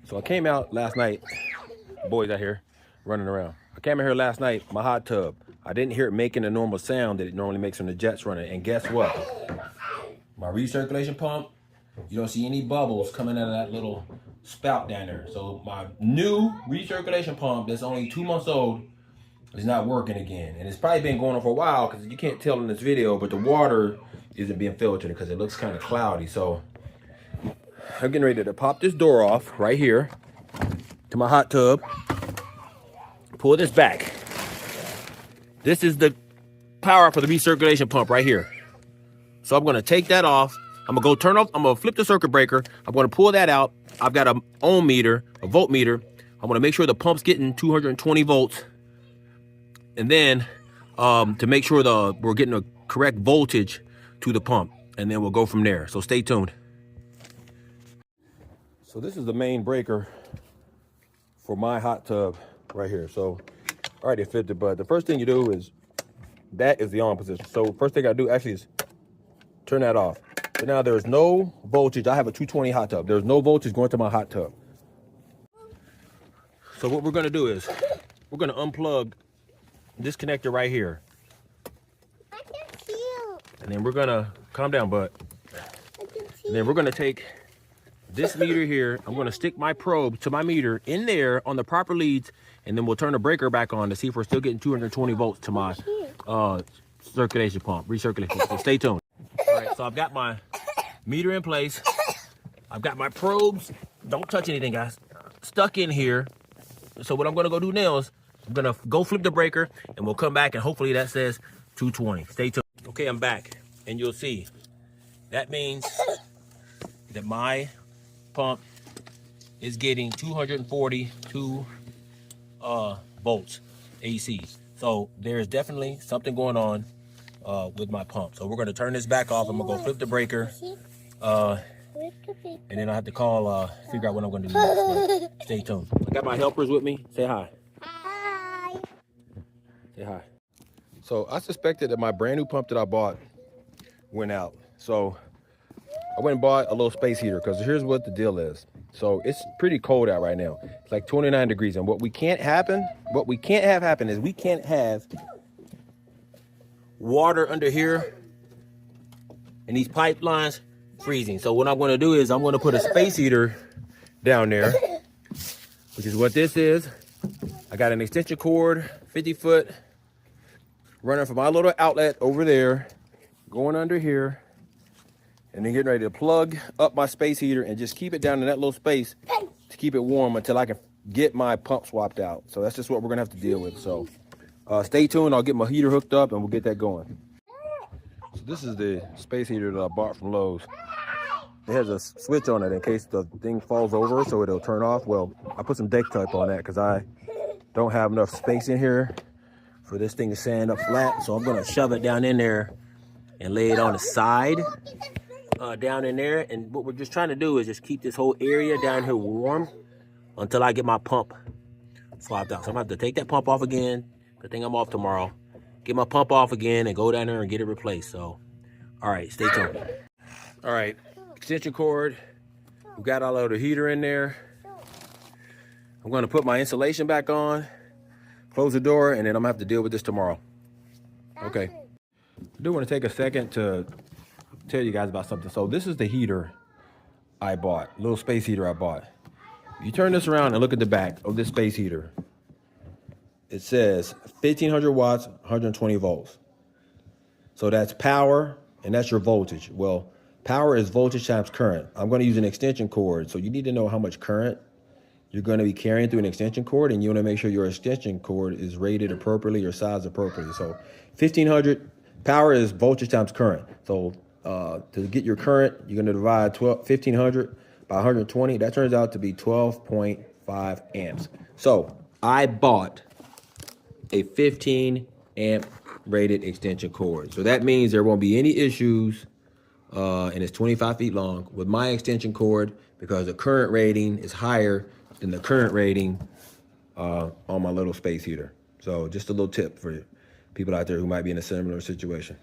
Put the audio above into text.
So I came out last night, boys out here running around. I came out here last night, my hot tub. I didn't hear it making the normal sound that it normally makes when the jet's running. And guess what? My recirculation pump, you don't see any bubbles coming out of that little spout down there. So my new recirculation pump that's only 2 months old is not working again. And it's probably been going on for a while because you can't tell in this video, but the water isn't being filtered because it looks kind of cloudy. So I'm getting ready to pop this door off right here to my hot tub. Pull this back. This is the power for the recirculation pump right here. So I'm gonna take that off. I'm gonna go turn off, I'm gonna flip the circuit breaker. I'm gonna pull that out. I've got a ohm meter, a voltmeter. I'm gonna make sure the pump's getting 220 volts. And then to make sure we're getting a correct voltage to the pump. And then we'll go from there. So stay tuned. So this is the main breaker for my hot tub right here. So I already flipped it, but the first thing you do is, that is the on position. So first thing I do actually is turn that off. So now there's no voltage. I have a 220 hot tub. There's no voltage going to my hot tub. So what we're gonna do is, we're gonna unplug this connector right here. I can see you. And then we're gonna, calm down, bud. And then we're gonna take this meter here. I'm gonna stick my probe to my meter in there on the proper leads, and then we'll turn the breaker back on to see if we're still getting 220 volts to my circulation pump, recirculation. So stay tuned. All right, so I've got my meter in place. I've got my probes, don't touch anything, guys, stuck in here. So what I'm gonna go do now is I'm gonna go flip the breaker and we'll come back and hopefully that says 220. Stay tuned. Okay, I'm back and you'll see. That means that my pump is getting 242 volts AC. So there's definitely something going on with my pump. So we're gonna turn this back off. I'm gonna go flip the breaker. And then I have to call, figure out what I'm gonna do next. Stay tuned. I got my helpers with me. Say hi. Hi. Say hi. So I suspected that my brand new pump that I bought went out. So I went and bought a little space heater because here's what the deal is. So it's pretty cold out right now. It's like 29 degrees. And what we can't have happen is we can't have water under here and these pipelines freezing. So what I'm going to do is I'm going to put a space heater down there, which is what this is. I got an extension cord, 50 foot, running from my little outlet over there, going under here, and then getting ready to plug up my space heater and just keep it down in that little space to keep it warm until I can get my pump swapped out. So that's just what we're gonna have to deal with. So stay tuned. I'll get my heater hooked up and we'll get that going. So this is the space heater that I bought from Lowe's. It has a switch on it in case the thing falls over so it'll turn off. Well, I put some deck tape on that because I don't have enough space in here for this thing to stand up flat. So I'm gonna shove it down in there and lay it on the side down in there. And what we're just trying to do is just keep this whole area down here warm until I get my pump swapped out. So I'm gonna have to take that pump off again. Good thing I'm off tomorrow. Get my pump off again and go down there and get it replaced. So, all right, stay tuned. All right, extension cord. We got our little heater in there. I'm gonna put my insulation back on, close the door, and then I'm gonna have to deal with this tomorrow. Okay. I do want to take a second to tell you guys about something. So this is the heater I bought, little space heater I bought. You turn this around and look at the back of this space heater. It says 1500 watts, 120 volts. So that's power and that's your voltage. Well, power is voltage times current. I'm going to use an extension cord. So you need to know how much current you're going to be carrying through an extension cord, and you want to make sure your extension cord is rated appropriately or sized appropriately. So 1500 power is voltage times current. So to get your current, you're going to divide 1500 by 120. That turns out to be 12.5 amps. So I bought a 15 amp rated extension cord. So that means there won't be any issues, and it's 25 feet long with my extension cord because the current rating is higher than the current rating on my little space heater. So just a little tip for people out there who might be in a similar situation.